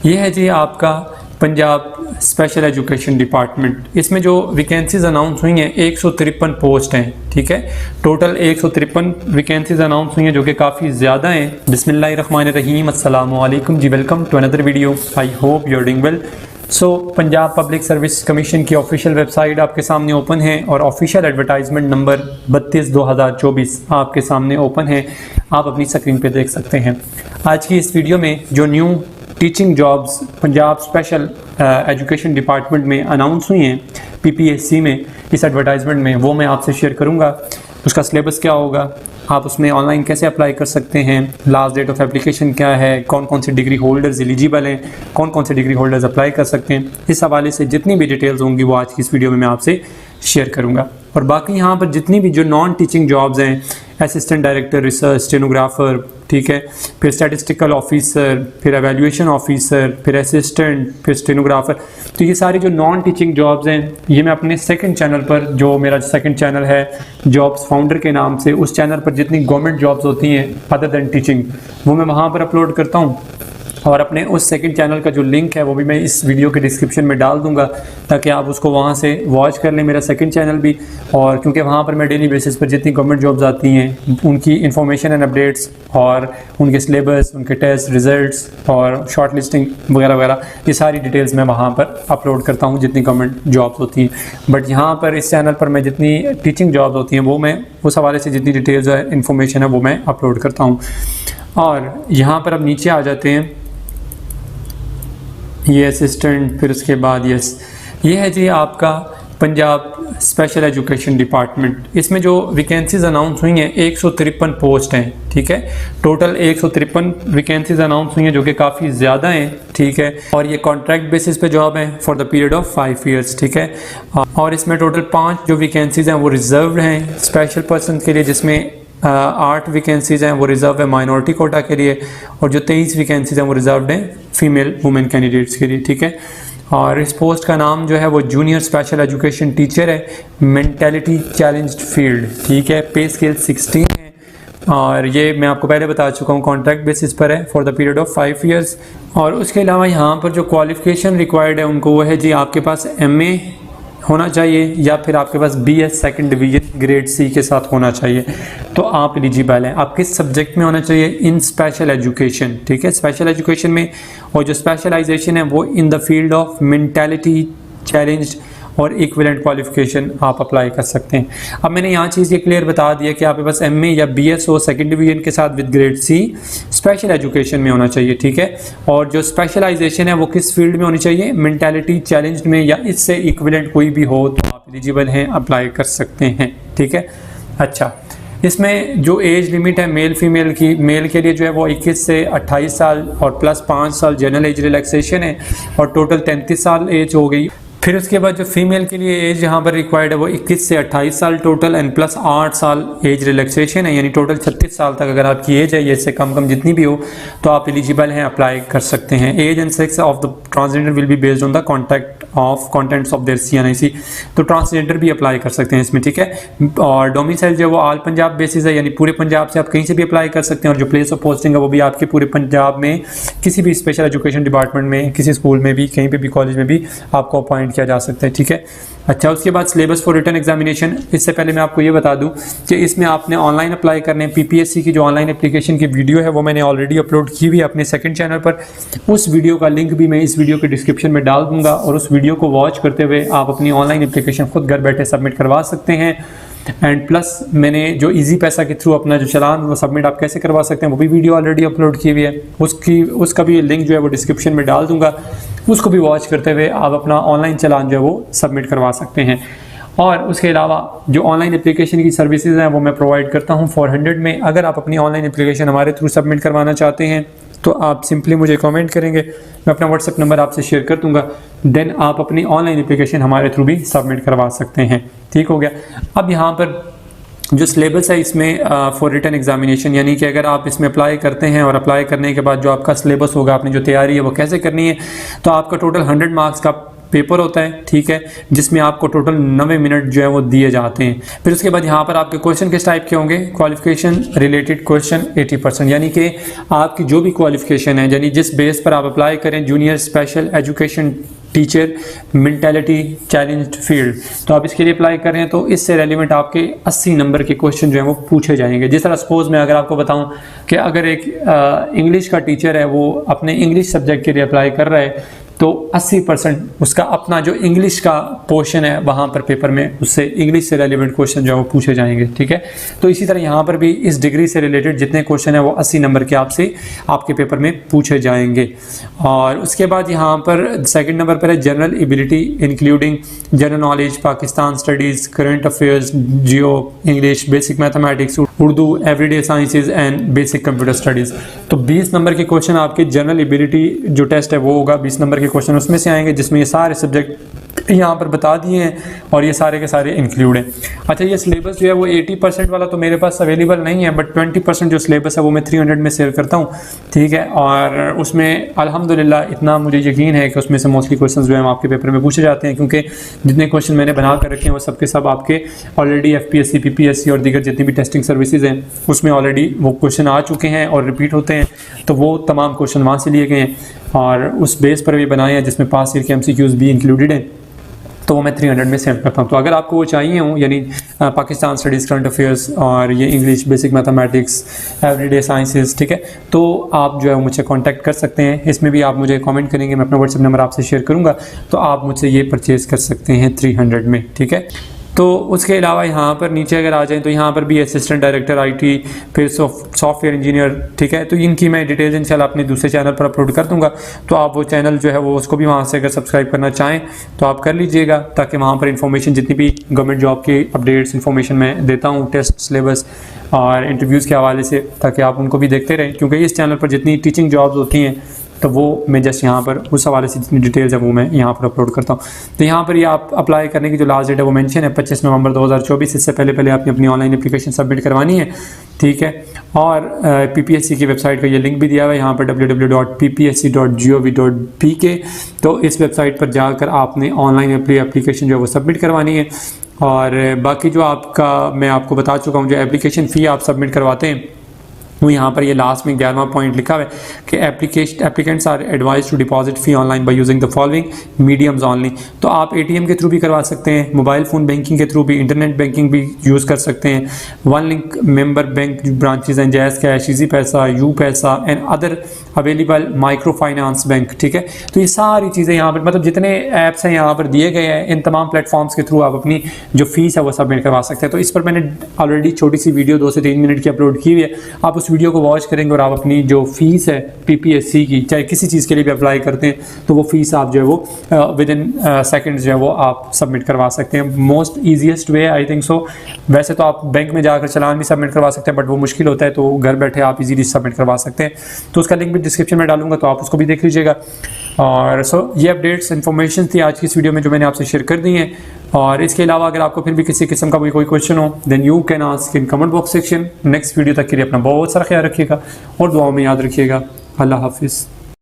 ये है जी आपका पंजाब स्पेशल एजुकेशन डिपार्टमेंट। इसमें जो वैकेंसीज अनाउंस हुई हैं 153 पोस्ट हैं, ठीक है। टोटल 153 वैकेंसीज अनाउंस हुई हैं जो कि काफ़ी ज़्यादा हैं। बिस्मिल्लाहिर्रहमानिर्रहीम, अस्सलाम वालेकुम जी, welcome to another video. I hope you are doing well. So Punjab public service commission की ऑफिशियल वेबसाइट आपके सामने ओपन है और ऑफिशियल एडवर्टाइजमेंट नंबर 32/2024 आपके सामने ओपन है, आप अपनी स्क्रीन पे देख सकते हैं। आज की इस वीडियो में जो new teaching jobs Punjab special education department में अनाउंस हुई हैं PPSC में, इस एडवर्टाइजमेंट में, वो मैं आपसे शेयर करूंगा। उसका सिलेबस क्या होगा, आप उसमें ऑनलाइन कैसे अप्लाई कर सकते हैं, लास्ट डेट ऑफ एप्लीकेशन क्या है, कौन कौन से डिग्री होल्डर्स एलिजिबल हैं, कौन कौन से डिग्री होल्डर्स अप्लाई कर सकते हैं, इस हवाले से जितनी भी डिटेल्स होंगी वो आज की इस वीडियो में मैं आपसे शेयर करूंगा। और बाकी यहाँ पर जितनी भी जो नॉन टीचिंग जॉब्स हैं, असिस्टेंट डायरेक्टर रिसर्च, स्टेनोग्राफर, ठीक है, फिर स्टैटिस्टिकल ऑफिसर, फिर एवेल्यूएशन ऑफिसर, फिर असिस्टेंट, फिर स्टेनोग्राफर, तो ये सारी जो नॉन टीचिंग जॉब्स हैं ये मैं अपने सेकंड चैनल पर, जो मेरा सेकंड चैनल है जॉब्स फाउंडर के नाम से, उस चैनल पर जितनी गवर्नमेंट जॉब्स होती हैं अदर देन टीचिंग वो मैं वहाँ पर अपलोड करता हूँ। और अपने उस सेकंड चैनल का जो लिंक है वो भी मैं इस वीडियो के डिस्क्रिप्शन में डाल दूंगा ताकि आप उसको वहाँ से वॉच कर लें, मेरा सेकंड चैनल भी। और क्योंकि वहाँ पर मैं डेली बेसिस पर जितनी गवर्नमेंट जॉब्स आती हैं उनकी इन्फॉर्मेशन एंड अपडेट्स और उनके सिलेबस, उनके टेस्ट रिजल्ट्स और शॉर्ट लिस्टिंग वगैरह वगैरह, ये सारी डिटेल्स मैं वहाँ पर अपलोड करता हूँ जितनी गवर्नमेंट जॉब्स होती हैं। बट यहाँ पर इस चैनल पर मैं जितनी टीचिंग जॉब्स होती हैं वो मैं उस हवाले से जितनी डिटेल्स है, इन्फॉर्मेशन है, वो मैं अपलोड करता हूँ। और यहाँ पर अब नीचे आ जाते हैं, ये असिस्टेंट, फिर उसके बाद ये है जी आपका पंजाब स्पेशल एजुकेशन डिपार्टमेंट। इसमें जो वैकेंसीज अनाउंस हुई हैं 153 पोस्ट हैं, ठीक है। टोटल 153 वैकेंसीज अनाउंस हुई हैं जो कि काफ़ी ज़्यादा हैं, ठीक है। और ये कॉन्ट्रैक्ट बेसिस पे जॉब है for the period of 5 years, ठीक है। और इसमें टोटल 5 जो वैकेंसीज हैं वो रिजर्व्ड हैं स्पेशल पर्सन के लिए, जिसमें 8 वैकेंसीज हैं वो रिजर्व है माइनॉरिटी कोटा के लिए, और जो 23 वैकेंसीज हैं वो रिजर्व्ड हैं फीमेल वुमेन कैंडिडेट्स के लिए, ठीक है। और इस पोस्ट का नाम जो है वो जूनियर स्पेशल एजुकेशन टीचर है, मेंटालिटी चैलेंज्ड फील्ड, ठीक है। पे स्केल 16 है और ये मैं आपको पहले बता चुका हूँ कॉन्ट्रैक्ट बेसिस पर है for the period of 5 years. और उसके अलावा यहाँ पर जो क्वालिफिकेशन रिक्वायर्ड है उनको वो है जी, आपके पास MA होना चाहिए या फिर आपके पास BS second division grade C के साथ होना चाहिए, तो आप एलिजिबल हैं। आप किस सब्जेक्ट में होना चाहिए, इन स्पेशल एजुकेशन, ठीक है, स्पेशल एजुकेशन में। और जो स्पेशलाइजेशन है वो in the field of mentality challenged और इक्विवेलेंट क्वालिफिकेशन आप अप्लाई कर सकते हैं। अब मैंने यहाँ चीज़ ये क्लियर बता दिया कि आपके पास MA या BS हो सेकंड डिवीजन के साथ with grade C, special education में होना चाहिए, ठीक है। और जो स्पेशलाइजेशन है वो किस फील्ड में होनी चाहिए, मेंटालिटी चैलेंज में या इससे इक्विवेलेंट कोई भी हो तो आप एलिजिबल हैं, अप्लाई कर सकते हैं, ठीक है। अच्छा, इसमें जो एज लिमिट है मेल फीमेल की, मेल के लिए जो है वो 21 से 28 साल और प्लस 5 साल जनरल एज रिलैक्सेशन है और टोटल 33 साल एज हो गई। फिर उसके बाद जो फीमेल के लिए एज यहाँ पर रिक्वायर्ड है वो 21 से 28 साल टोटल एंड प्लस 8 साल एज रिलैक्सेशन है, यानी टोटल 36 साल तक अगर आपकी एज है, ये इससे कम जितनी भी हो तो आप एलिजिबल हैं, अप्लाई कर सकते हैं। Age and sex of the transgender will be based on the contents of their CNIC, तो ट्रांसजेंडर भी अप्लाई कर सकते हैं इसमें, ठीक है। और डोमिसाइल जो है वो ऑल पंजाब बेसिस है, यानी पूरे पंजाब से आप कहीं से भी अप्लाई कर सकते हैं। और जो प्लेस ऑफ पोस्टिंग है वो भी आपके पूरे पंजाब में किसी भी स्पेशल एजुकेशन डिपार्टमेंट में, किसी स्कूल में भी, कहीं पे भी, कॉलेज में भी आपको अपॉइंट किया जा सकता है, ठीक है। अच्छा, उसके बाद सिलेबस फॉर रिटन एग्जामिनेशन, इससे पहले मैं आपको ये बता दूं कि इसमें आपने ऑनलाइन अप्लाई करने हैं। PPSC की जो ऑनलाइन एप्लीकेशन की वीडियो है वो मैंने ऑलरेडी अपलोड की हुई है अपने सेकंड चैनल पर, उस वीडियो का लिंक भी मैं इस वीडियो के डिस्क्रिप्शन में डाल दूंगा और उस वीडियो को वॉच करते हुए आप अपनी ऑनलाइन एप्लीकेशन खुद घर बैठे सबमिट करवा सकते हैं। एंड प्लस मैंने जो इजी पैसा के थ्रू अपना जो चालान वो सबमिट आप कैसे करवा सकते हैं वो भी वीडियो ऑलरेडी अपलोड की हुई है, उसका भी लिंक जो है वो डिस्क्रिप्शन में डाल दूंगा, उसको भी वॉच करते हुए आप अपना ऑनलाइन चालान जो है वो सबमिट करवा सकते हैं। और उसके अलावा जो ऑनलाइन एप्लीकेशन की सर्विसेज हैं वो मैं प्रोवाइड करता हूँ 400 में। अगर आप अपनी ऑनलाइन एप्लीकेशन हमारे थ्रू सबमिट करवाना चाहते हैं तो आप सिंपली मुझे कमेंट करेंगे, मैं अपना व्हाट्सएप नंबर आपसे शेयर कर दूंगा, देन आप अपनी ऑनलाइन एप्लीकेशन हमारे थ्रू भी सबमिट करवा सकते हैं, ठीक हो गया। अब यहाँ पर जो सिलेबस है इसमें फॉर रिटन एग्जामिनेशन, यानी कि अगर आप इसमें अप्लाई करते हैं और अप्लाई करने के बाद जो आपका सिलेबस होगा, आपने जो तैयारी है वो कैसे करनी है, तो आपका टोटल 100 मार्क्स का पेपर होता है, ठीक है, जिसमें आपको टोटल 90 मिनट जो है वो दिए जाते हैं। फिर उसके बाद यहाँ पर आपके क्वेश्चन किस टाइप के होंगे, क्वालिफिकेशन रिलेटेड क्वेश्चन 80%, यानी कि आपकी जो भी क्वालिफिकेशन है, यानी जिस बेस पर आप अप्लाई करें, junior special education teacher mentality challenged field, तो आप इसके लिए अप्लाई कर रहे हैं तो इससे रेलिवेंट आपके 80 नंबर के क्वेश्चन जो है वो पूछे जाएंगे। जिस तरह सपोज मैं अगर आपको बताऊं कि अगर एक इंग्लिश का टीचर है, वो अपने इंग्लिश सब्जेक्ट के लिए अप्लाई कर रहा है, तो 80% उसका अपना जो इंग्लिश का पोर्शन है वहाँ पर पेपर में उससे इंग्लिश से रेलिवेंट क्वेश्चन जो है वो पूछे जाएंगे, ठीक है। तो इसी तरह यहाँ पर भी इस डिग्री से रिलेटेड जितने क्वेश्चन है वो 80 नंबर के आपसे आपके पेपर में पूछे जाएंगे। और उसके बाद यहाँ पर सेकंड नंबर पर है general ability including general knowledge, Pakistan studies, current affairs, Jio, English, basic mathematics, Urdu, everyday sciences and basic computer studies. तो 20 नंबर के क्वेश्चन आपके जनरल एबिलिटी जो टेस्ट है वो होगा, 20 नंबर के क्वेश्चन उसमें से आएंगे, जिसमें ये सारे सब्जेक्ट यहाँ पर बता दिए हैं और ये सारे के सारे इंक्लूड हैं। अच्छा, ये सिलेबस जो है वो 80% वाला तो मेरे पास अवेलेबल नहीं है, बट 20% जो सिलेबस है वो मैं 300 में सेव करता हूँ, ठीक है। और उसमें अल्हम्दुलिल्लाह इतना मुझे यकीन है कि उसमें से मोस्टली क्वेश्चन जो है आपके पेपर में पूछे जाते हैं, क्योंकि जितने क्वेश्चन मैंने बना कर रखे हैं वो सबके सब आपके ऑलरेडी FPSC, PPSC और दीगर जितनी भी टेस्टिंग सर्विसेज हैं उसमें ऑलरेडी वो क्वेश्चन आ चुके हैं और रिपीट होते हैं, तो वो तमाम क्वेश्चन वहाँ से लिए गए हैं और उस बेस पर भी बनाए हैं, जिसमें पास ईयर के MCQs भी इंक्लूडेड हैं। तो वो मैं 300 में सेव करता हूँ। तो अगर आपको वो चाहिए हो, यानी पाकिस्तान स्टडीज़, करंट अफेयर्स और ये English, basic mathematics, everyday sciences, ठीक है, तो आप जो है मुझसे कांटेक्ट कर सकते हैं। इसमें भी आप मुझे कमेंट करेंगे, मैं अपना व्हाट्सएप नंबर आपसे शेयर करूँगा, तो आप मुझसे ये परचेज़ कर सकते हैं 300 में, ठीक है। तो उसके अलावा यहाँ पर नीचे अगर आ जाएं तो यहाँ पर भी असिस्टेंट डायरेक्टर IT, फिर सॉफ्टवेयर इंजीनियर, ठीक है, तो इनकी मैं डिटेल्स इंशाल्लाह अपने दूसरे चैनल पर अपलोड कर दूँगा। तो आप वो चैनल जो है वो उसको भी वहाँ से अगर सब्सक्राइब करना चाहें तो आप कर लीजिएगा, ताकि वहाँ पर इंफॉर्मेशन जितनी भी गवर्नमेंट जॉब की अपडेट्स इंफॉर्मेशन मैं देता हूँ, टेस्ट सिलेबस और इंटरव्यूज़ के हवाले से, ताकि आप उनको भी देखते रहें, क्योंकि इस चैनल पर जितनी टीचिंग जॉब्स होती हैं तो वो मैं जस्ट यहाँ पर उस हवाले से जितनी डिटेल्स है वो मैं यहाँ पर अपलोड करता हूँ। तो यहाँ पर ये आप अप्लाई करने की जो लास्ट डेट है वो मेंशन है 25 नवंबर 2024। इससे पहले आपने अपनी ऑनलाइन एप्लीकेशन सबमिट करवानी है, ठीक है। और PPSC की वेबसाइट का ये लिंक भी दिया हुआ है यहाँ पर www.ppsc.gov.pk। तो इस वेबसाइट पर जाकर आपने ऑनलाइन एप्लीकेशन जो है वो सबमिट करवानी है। और बाकी जो आपका मैं आपको बता चुका हूँ, जो एप्लीकेशन फ़ी आप सबमिट करवाते हैं वो यहाँ पर ये लास्ट में 11वां पॉइंट लिखा हुआ है कि applicants are advise to deposit fee online by using the following mediums only. तो आप ATM के थ्रू भी करवा सकते हैं, मोबाइल फ़ोन बैंकिंग के थ्रू भी, इंटरनेट बैंकिंग भी यूज़ कर सकते हैं, one link member bank branches and JazzCash, Easypaisa, UPaisa and other available microfinance bank, ठीक है। तो ये सारी चीज़ें यहाँ पर मतलब जितने ऐप्स हैं यहाँ पर दिए गए हैं, इन तमाम प्लेटफॉर्म्स के थ्रू आप अपनी जो फ़ीस है वो सबमिट करवा सकते हैं। तो इस पर मैंने ऑलरेडी छोटी सी वीडियो 2 से 3 मिनट की अपलोड की हुई है, आप उस वीडियो को वॉच करेंगे और आप अपनी जो फीस है PPSC की, चाहे किसी चीज़ के लिए भी अप्लाई करते हैं, तो वो फीस आप जो है वो विद इन सेकेंड्स जो है वो आप सबमिट करवा सकते हैं। Most easiest way I think so. वैसे तो आप बैंक में जाकर चालान भी सबमिट करवा सकते हैं, बट वो मुश्किल होता है, तो घर बैठे आप इजीली सबमिट करवा सकते हैं। तो उसका लिंक भी डिस्क्रिप्शन में डालूंगा, तो आप उसको भी देख लीजिएगा। और ये अपडेट्स इन्फॉर्मेशन थी आज की इस वीडियो में जो मैंने आपसे शेयर कर दी हैं। और इसके अलावा अगर आपको फिर भी किसी किस्म का कोई क्वेश्चन हो, then you can ask in comment box section. Next video तक के लिए अपना बहुत सारा ख्याल रखिएगा और दुआओं में याद रखिएगा। अल्लाह हाफिज़।